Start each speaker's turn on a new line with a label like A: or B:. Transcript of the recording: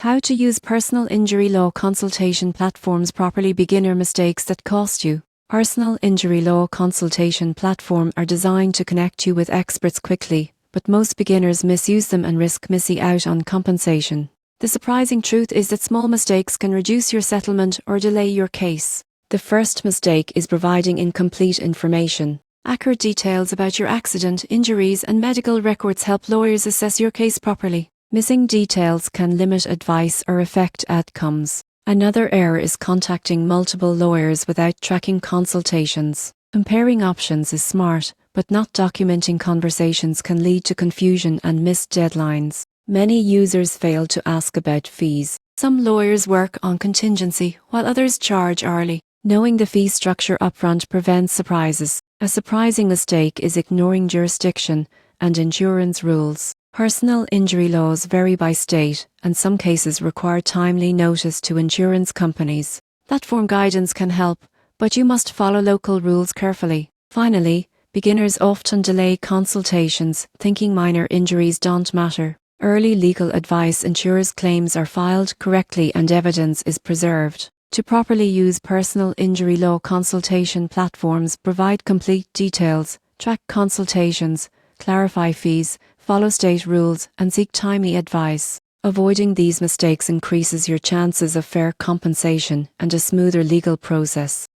A: How to use personal injury law consultation platforms properly. Beginner mistakes that cost you. Personal injury law consultation platforms are designed to connect you with experts quickly, but most beginners misuse them and risk missing out on compensation. The surprising truth is that small mistakes can reduce your settlement or delay your case. The first mistake is providing incomplete information. Accurate details about your accident, injuries, and medical records help lawyers assess your case properly. Missing details can limit advice or affect outcomes. Another error is contacting multiple lawyers without tracking consultations. Comparing options is smart, but not documenting conversations can lead to confusion and missed deadlines. Many users fail to ask about fees. Some lawyers work on contingency, while others charge hourly. Knowing the fee structure upfront prevents surprises. A surprising mistake is ignoring jurisdiction and insurance rules. Personal injury laws vary by state, and some cases require timely notice to insurance companies. Platform guidance can help, but you must follow local rules carefully. Finally, beginners often delay consultations, thinking minor injuries don't matter. Early legal advice ensures claims are filed correctly and evidence is preserved. To properly use personal injury law consultation platforms, provide complete details, track consultations, clarify fees, follow state rules, and seek timely advice. Avoiding these mistakes increases your chances of fair compensation and a smoother legal process.